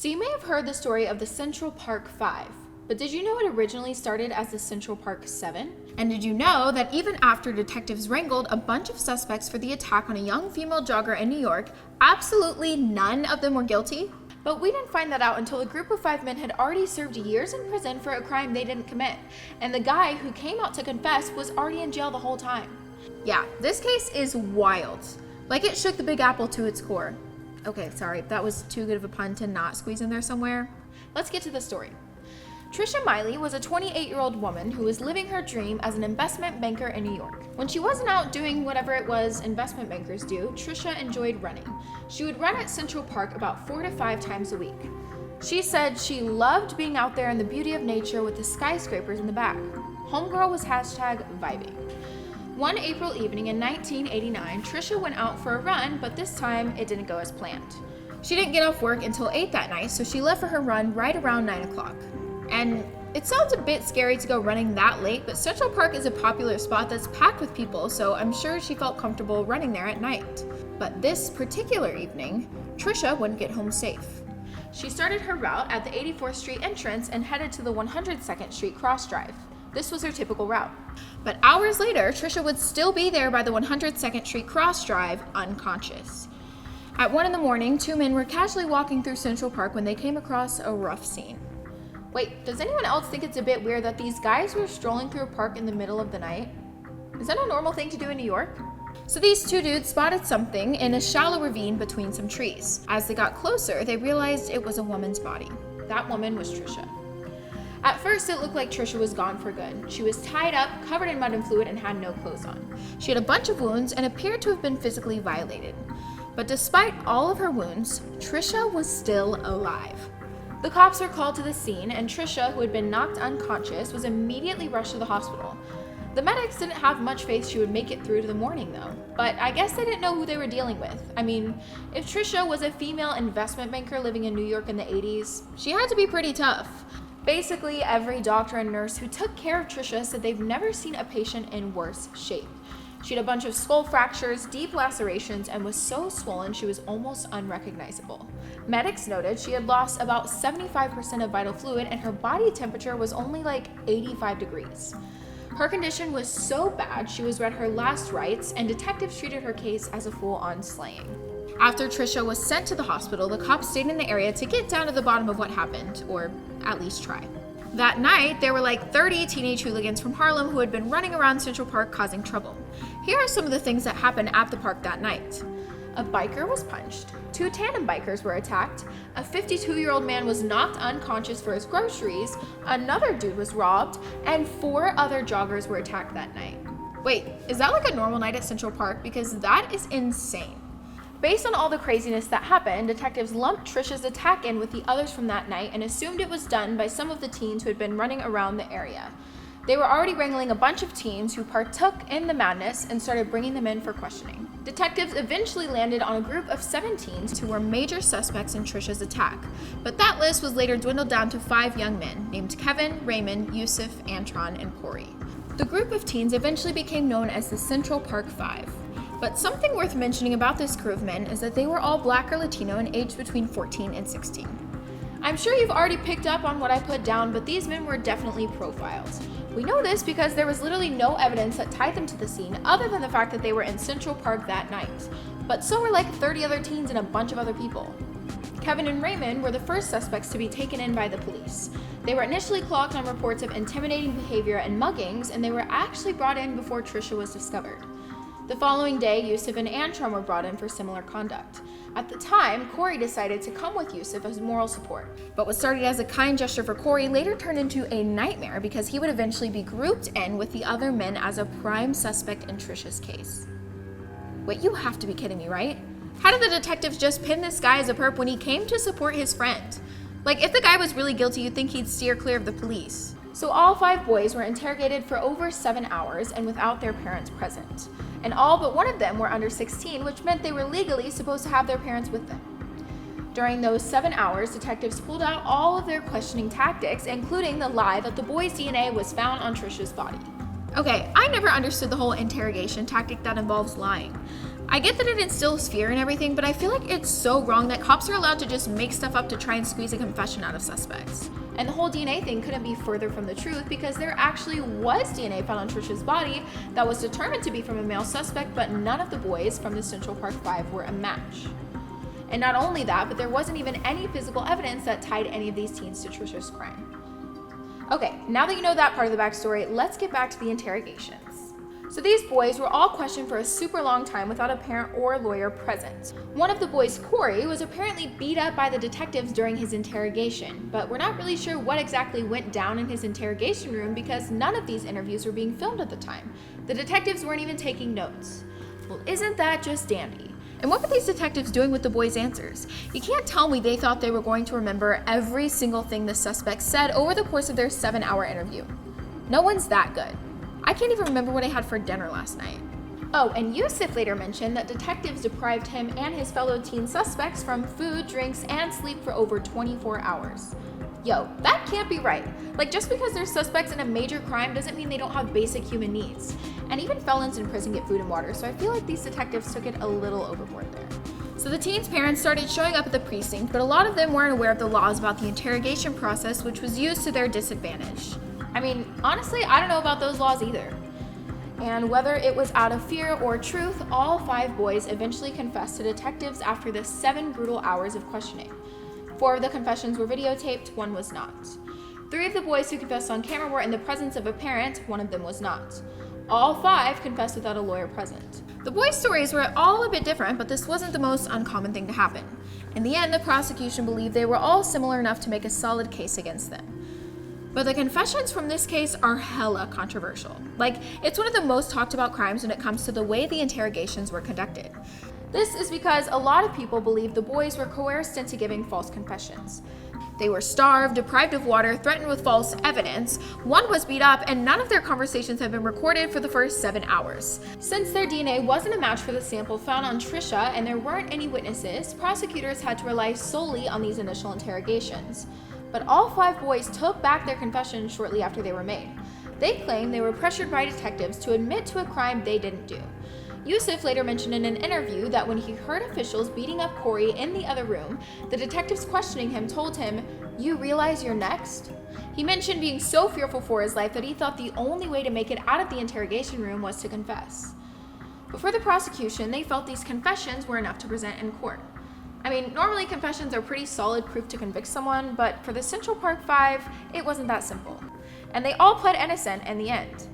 So you may have heard the story of the Central Park 5, but did you know it originally started as the Central Park 7? And did you know that even after detectives wrangled a bunch of suspects for the attack on a young female jogger in New York, absolutely none of them were guilty? But we didn't find that out until a group of 5 men had already served years in prison for a crime they didn't commit, and the guy who came out to confess was already in jail the whole time. Yeah, this case is wild. Like it shook the Big Apple to its core. Okay, sorry, that was too good of a pun to not squeeze in there somewhere. Let's get to the story. Trisha Meili was a 28-year-old woman who was living her dream as an investment banker in New York. When she wasn't out doing whatever it was investment bankers do, Trisha enjoyed running. She would run at Central Park about 4 to 5 times a week. She said she loved being out there in the beauty of nature with the skyscrapers in the back. Homegirl was #vibing. One April evening in 1989, Trisha went out for a run, but this time it didn't go as planned. She didn't get off work until 8 that night, so she left for her run right around 9 o'clock. And it sounds a bit scary to go running that late, but Central Park is a popular spot that's packed with people, so I'm sure she felt comfortable running there at night. But this particular evening, Trisha wouldn't get home safe. She started her route at the 84th Street entrance and headed to the 102nd Street cross drive. This was her typical route. But hours later, Trisha would still be there by the 102nd Street cross drive, unconscious. At 1 in the morning, 2 men were casually walking through Central Park when they came across a rough scene. Wait, does anyone else think it's a bit weird that these guys were strolling through a park in the middle of the night? Is that a normal thing to do in New York? So these 2 dudes spotted something in a shallow ravine between some trees. As they got closer, they realized it was a woman's body. That woman was Trisha. At first, it looked like Trisha was gone for good. She was tied up, covered in mud and fluid, and had no clothes on. She had a bunch of wounds and appeared to have been physically violated. But despite all of her wounds, Trisha was still alive. The cops were called to the scene, and Trisha, who had been knocked unconscious, was immediately rushed to the hospital. The medics didn't have much faith she would make it through to the morning, though. But I guess they didn't know who they were dealing with. I mean, if Trisha was a female investment banker living in New York in the 80s, she had to be pretty tough. Basically, every doctor and nurse who took care of Trisha said they've never seen a patient in worse shape. She had a bunch of skull fractures, deep lacerations, and was so swollen she was almost unrecognizable. Medics noted she had lost about 75% of vital fluid and her body temperature was only like 85 degrees. Her condition was so bad she was read her last rites, and detectives treated her case as a full-on slaying. After Trisha was sent to the hospital, the cops stayed in the area to get down to the bottom of what happened, or at least try. That night, there were like 30 teenage hooligans from Harlem who had been running around Central Park causing trouble. Here are some of the things that happened at the park that night. A biker was punched, 2 tandem bikers were attacked, a 52-year-old man was knocked unconscious for his groceries, another dude was robbed, and 4 other joggers were attacked that night. Wait, is that like a normal night at Central Park? Because that is insane. Based on all the craziness that happened, detectives lumped Trisha's attack in with the others from that night and assumed it was done by some of the teens who had been running around the area. They were already wrangling a bunch of teens who partook in the madness and started bringing them in for questioning. Detectives eventually landed on a group of 7 teens who were major suspects in Trisha's attack, but that list was later dwindled down to 5 young men named Kevin, Raymond, Yusuf, Antron, and Corey. The group of teens eventually became known as the Central Park 5. But something worth mentioning about this crew of men is that they were all Black or Latino and aged between 14 and 16. I'm sure you've already picked up on what I put down, but these men were definitely profiled. We know this because there was literally no evidence that tied them to the scene other than the fact that they were in Central Park that night. But so were like 30 other teens and a bunch of other people. Kevin and Raymond were the first suspects to be taken in by the police. They were initially clocked on reports of intimidating behavior and muggings, and they were actually brought in before Trisha was discovered. The following day, Yusuf and Antron were brought in for similar conduct. At the time, Corey decided to come with Yusuf as moral support. But what started as a kind gesture for Corey later turned into a nightmare because he would eventually be grouped in with the other men as a prime suspect in Trisha's case. Wait, you have to be kidding me, right? How did the detectives just pin this guy as a perp when he came to support his friend? Like, if the guy was really guilty, you'd think he'd steer clear of the police. So all 5 boys were interrogated for over 7 hours and without their parents present. And all but one of them were under 16, which meant they were legally supposed to have their parents with them. During those 7 hours, detectives pulled out all of their questioning tactics, including the lie that the boy's DNA was found on Trisha's body. Okay, I never understood the whole interrogation tactic that involves lying. I get that it instills fear and everything, but I feel like it's so wrong that cops are allowed to just make stuff up to try and squeeze a confession out of suspects. And the whole DNA thing couldn't be further from the truth because there actually was DNA found on Trisha's body that was determined to be from a male suspect, but none of the boys from the Central Park 5 were a match. And not only that, but there wasn't even any physical evidence that tied any of these teens to Trisha's crime. Okay, now that you know that part of the backstory, let's get back to the interrogations. So these boys were all questioned for a super long time without a parent or lawyer present. One of the boys, Corey, was apparently beat up by the detectives during his interrogation, but we're not really sure what exactly went down in his interrogation room because none of these interviews were being filmed at the time. The detectives weren't even taking notes. Well, isn't that just dandy? And what were these detectives doing with the boys' answers? You can't tell me they thought they were going to remember every single thing the suspects said over the course of their 7-hour interview. No one's that good. I can't even remember what I had for dinner last night. Oh, and Yusuf later mentioned that detectives deprived him and his fellow teen suspects from food, drinks, and sleep for over 24 hours. Yo, that can't be right. Like, just because they're suspects in a major crime doesn't mean they don't have basic human needs. And even felons in prison get food and water, so I feel like these detectives took it a little overboard there. So the teens' parents started showing up at the precinct, but a lot of them weren't aware of the laws about the interrogation process, which was used to their disadvantage. I mean, honestly, I don't know about those laws either. And whether it was out of fear or truth, all 5 boys eventually confessed to detectives after the 7 brutal hours of questioning. 4 of the confessions were videotaped, 1 was not. 3 of the boys who confessed on camera were in the presence of a parent, 1 of them was not. All 5 confessed without a lawyer present. The boys' stories were all a bit different, but this wasn't the most uncommon thing to happen. In the end, the prosecution believed they were all similar enough to make a solid case against them. But the confessions from this case are hella controversial. Like, it's one of the most talked about crimes when it comes to the way the interrogations were conducted. This is because a lot of people believe the boys were coerced into giving false confessions. They were starved, deprived of water, threatened with false evidence, 1 was beat up, and none of their conversations have been recorded for the first 7 hours. Since their DNA wasn't a match for the sample found on Trisha and there weren't any witnesses, prosecutors had to rely solely on these initial interrogations. But all 5 boys took back their confessions shortly after they were made. They claimed they were pressured by detectives to admit to a crime they didn't do. Yusuf later mentioned in an interview that when he heard officials beating up Corey in the other room, the detectives questioning him told him, "You realize you're next?" He mentioned being so fearful for his life that he thought the only way to make it out of the interrogation room was to confess. But for the prosecution, they felt these confessions were enough to present in court. I mean, normally confessions are pretty solid proof to convict someone, but for the Central Park 5, it wasn't that simple. And they all pled innocent in the end.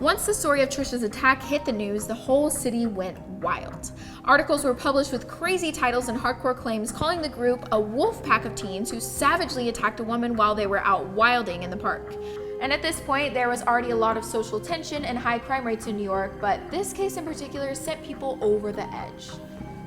Once the story of Trisha's attack hit the news, the whole city went wild. Articles were published with crazy titles and hardcore claims calling the group a wolf pack of teens who savagely attacked a woman while they were out wilding in the park. And at this point, there was already a lot of social tension and high crime rates in New York, but this case in particular sent people over the edge.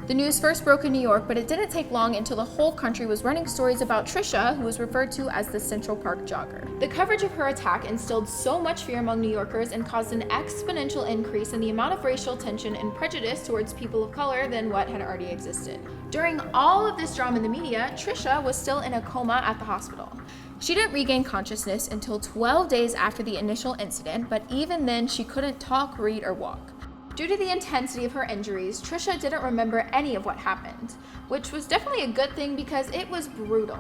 The news first broke in New York, but it didn't take long until the whole country was running stories about Trisha, who was referred to as the Central Park Jogger. The coverage of her attack instilled so much fear among New Yorkers and caused an exponential increase in the amount of racial tension and prejudice towards people of color than what had already existed. During all of this drama in the media, Trisha was still in a coma at the hospital. She didn't regain consciousness until 12 days after the initial incident, but even then she couldn't talk, read, or walk. Due to the intensity of her injuries, Trisha didn't remember any of what happened, which was definitely a good thing because it was brutal.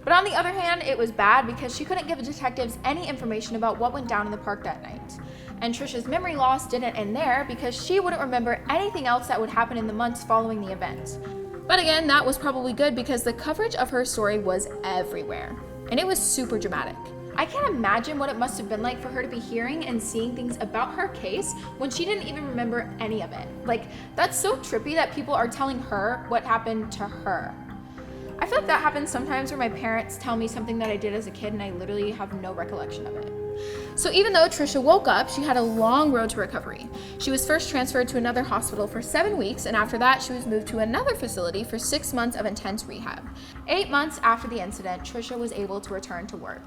But on the other hand, it was bad because she couldn't give detectives any information about what went down in the park that night. And Trisha's memory loss didn't end there because she wouldn't remember anything else that would happen in the months following the event. But again, that was probably good because the coverage of her story was everywhere, and it was super dramatic. I can't imagine what it must have been like for her to be hearing and seeing things about her case when she didn't even remember any of it. Like, that's so trippy that people are telling her what happened to her. I feel like that happens sometimes where my parents tell me something that I did as a kid and I literally have no recollection of it. So even though Trisha woke up, she had a long road to recovery. She was first transferred to another hospital for 7 weeks, and after that, she was moved to another facility for 6 months of intense rehab. 8 months after the incident, Trisha was able to return to work.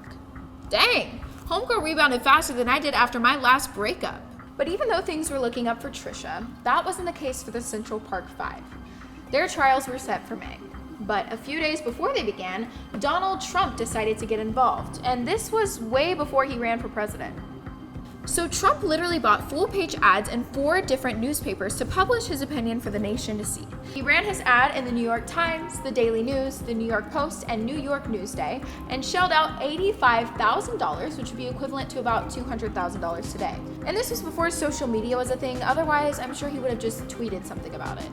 Dang, homegirl rebounded faster than I did after my last breakup. But even though things were looking up for Trisha, that wasn't the case for the Central Park 5. Their trials were set for May. But a few days before they began, Donald Trump decided to get involved, and this was way before he ran for president. So Trump literally bought full-page ads in 4 different newspapers to publish his opinion for the nation to see. He ran his ad in the New York Times, the Daily News, the New York Post, and New York Newsday, and shelled out $85,000, which would be equivalent to about $200,000 today. And this was before social media was a thing, otherwise I'm sure he would have just tweeted something about it.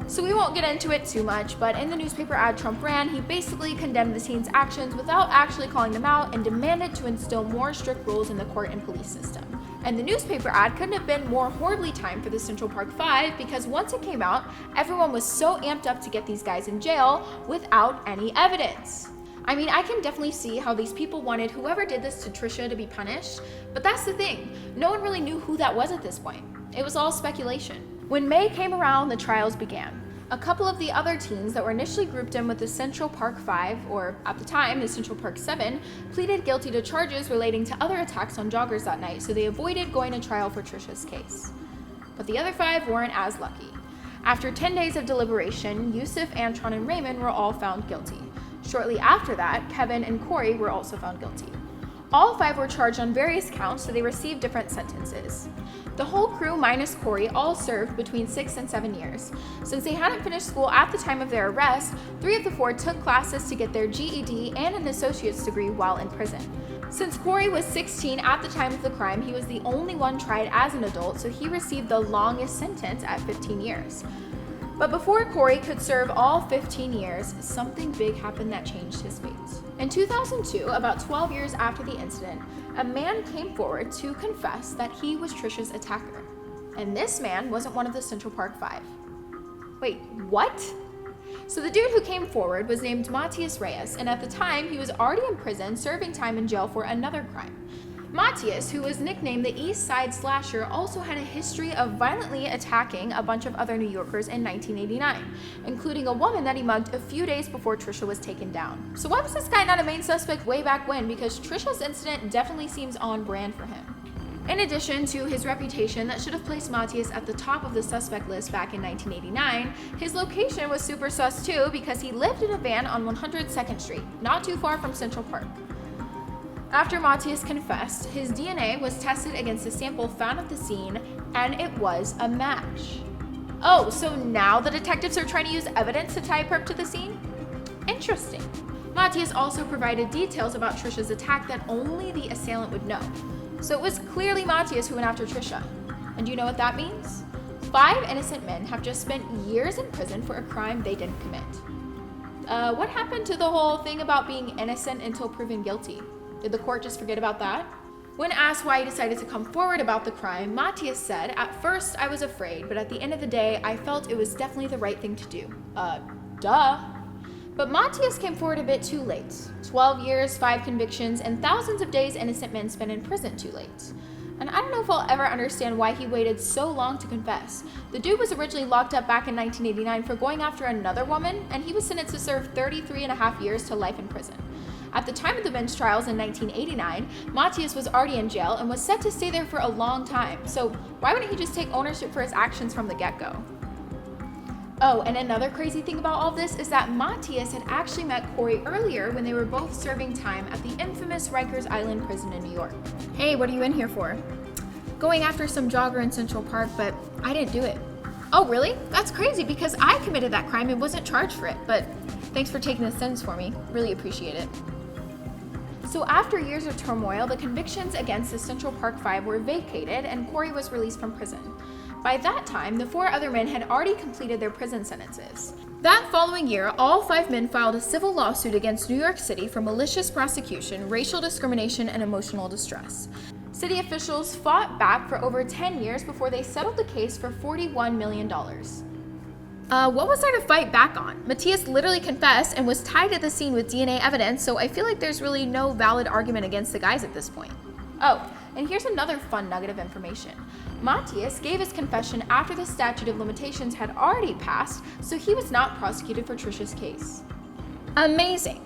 So we won't get into it too much, but in the newspaper ad Trump ran, he basically condemned the teens' actions without actually calling them out and demanded to instill more strict rules in the court and police system. And the newspaper ad couldn't have been more horribly timed for the Central Park 5 because once it came out, everyone was so amped up to get these guys in jail without any evidence. I mean, I can definitely see how these people wanted whoever did this to Trisha to be punished, but that's the thing, no one really knew who that was at this point. It was all speculation. When May came around, the trials began. A couple of the other teens that were initially grouped in with the Central Park 5, or at the time, the Central Park 7, pleaded guilty to charges relating to other attacks on joggers that night, so they avoided going to trial for Trisha's case. But the other 5 weren't as lucky. After 10 days of deliberation, Yusuf, Antron, and Raymond were all found guilty. Shortly after that, Kevin and Corey were also found guilty. All 5 were charged on various counts, so they received different sentences. The whole crew minus Corey all served between 6 and 7 years. Since they hadn't finished school at the time of their arrest, 3 of the 4 took classes to get their GED and an associate's degree while in prison. Since Corey was 16 at the time of the crime, he was the only one tried as an adult, so he received the longest sentence at 15 years. But before Corey could serve all 15 years, something big happened that changed his fate. In 2002, about 12 years after the incident, a man came forward to confess that he was Trisha's attacker. And this man wasn't one of the Central Park 5. Wait, what? So the dude who came forward was named Matthias Reyes, and at the time, he was already in prison serving time in jail for another crime. Matthias, who was nicknamed the East Side Slasher, also had a history of violently attacking a bunch of other New Yorkers in 1989, including a woman that he mugged a few days before Trisha was taken down. So why was this guy not a main suspect way back when? Because Trisha's incident definitely seems on brand for him. In addition to his reputation that should have placed Matthias at the top of the suspect list back in 1989, his location was super sus too because he lived in a van on 102nd Street, not too far from Central Park. After Matthias confessed, his DNA was tested against a sample found at the scene, and it was a match. Oh, so now the detectives are trying to use evidence to tie a perp to the scene? Interesting. Matthias also provided details about Trisha's attack that only the assailant would know. So it was clearly Matthias who went after Trisha. And do you know what that means? 5 innocent men have just spent years in prison for a crime they didn't commit. What happened to the whole thing about being innocent until proven guilty? Did the court just forget about that? When asked why he decided to come forward about the crime, Matthias said, "At first I was afraid, but at the end of the day, I felt it was definitely the right thing to do." Duh. But Matthias came forward a bit too late. 12 years, 5 convictions, and thousands of days innocent men spent in prison too late. And I don't know if I'll ever understand why he waited so long to confess. The dude was originally locked up back in 1989 for going after another woman, and he was sentenced to serve 33.5 years to life in prison. At the time of the bench trials in 1989, Matthias was already in jail and was set to stay there for a long time, so why wouldn't he just take ownership for his actions from the get-go? Oh, and another crazy thing about all this is that Matthias had actually met Corey earlier when they were both serving time at the infamous Rikers Island prison in New York. Hey, what are you in here for? Going after some jogger in Central Park, but I didn't do it. Oh, really? That's crazy because I committed that crime and wasn't charged for it, but thanks for taking the sentence for me. Really appreciate it. So after years of turmoil, the convictions against the Central Park 5 were vacated and Corey was released from prison. By that time, the 4 other men had already completed their prison sentences. That following year, all 5 men filed a civil lawsuit against New York City for malicious prosecution, racial discrimination, and emotional distress. City officials fought back for over 10 years before they settled the case for $41 million. What was there to fight back on? Matthias literally confessed and was tied at the scene with DNA evidence, so I feel like there's really no valid argument against the guys at this point. Oh, and here's another fun nugget of information. Matthias gave his confession after the statute of limitations had already passed, so he was not prosecuted for Trisha's case. Amazing.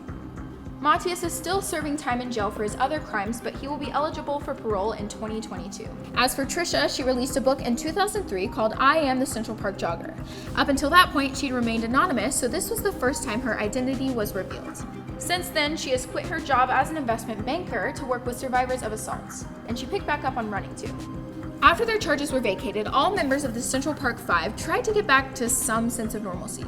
Matthias is still serving time in jail for his other crimes, but he will be eligible for parole in 2022. As for Trisha, she released a book in 2003 called I Am the Central Park Jogger. Up until that point, she'd remained anonymous, so this was the first time her identity was revealed. Since then, she has quit her job as an investment banker to work with survivors of assaults, and she picked back up on running too. After their charges were vacated, all members of the Central Park Five tried to get back to some sense of normalcy.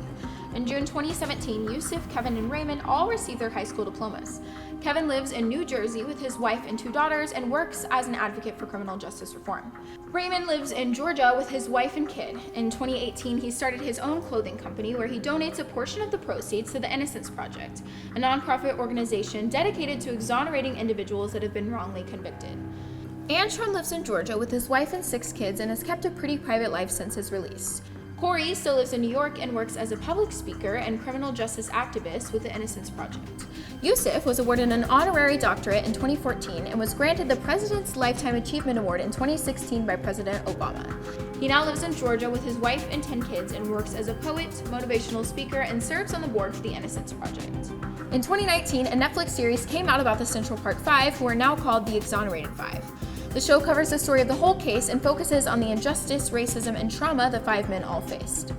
In June 2017, Yusuf, Kevin, and Raymond all received their high school diplomas. Kevin lives in New Jersey with his wife and 2 daughters and works as an advocate for criminal justice reform. Raymond lives in Georgia with his wife and kid. In 2018, he started his own clothing company where he donates a portion of the proceeds to the Innocence Project, a nonprofit organization dedicated to exonerating individuals that have been wrongly convicted. Antron lives in Georgia with his wife and 6 kids and has kept a pretty private life since his release. Corey still lives in New York and works as a public speaker and criminal justice activist with the Innocence Project. Yusuf was awarded an honorary doctorate in 2014 and was granted the President's Lifetime Achievement Award in 2016 by President Obama. He now lives in Georgia with his wife and 10 kids and works as a poet, motivational speaker, and serves on the board for the Innocence Project. In 2019, a Netflix series came out about the Central Park Five, who are now called the Exonerated Five. The show covers the story of the whole case and focuses on the injustice, racism, and trauma the 5 men all faced.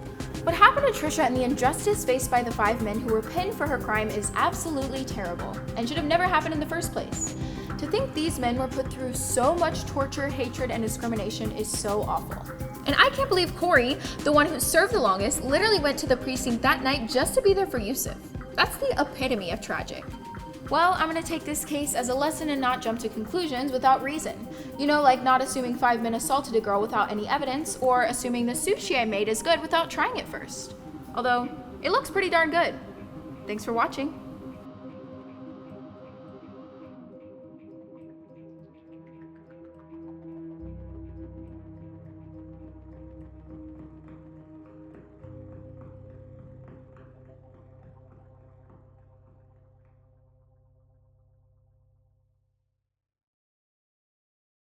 What happened to Trisha and the injustice faced by the 5 men who were pinned for her crime is absolutely terrible and should have never happened in the first place. To think these men were put through so much torture, hatred, and discrimination is so awful. And I can't believe Corey, the one who served the longest, literally went to the precinct that night just to be there for Yusuf. That's the epitome of tragic. Well, I'm going to take this case as a lesson and not jump to conclusions without reason. You know, like not assuming 5 men assaulted a girl without any evidence, or assuming the sushi I made is good without trying it first. Although, it looks pretty darn good. Thanks for watching.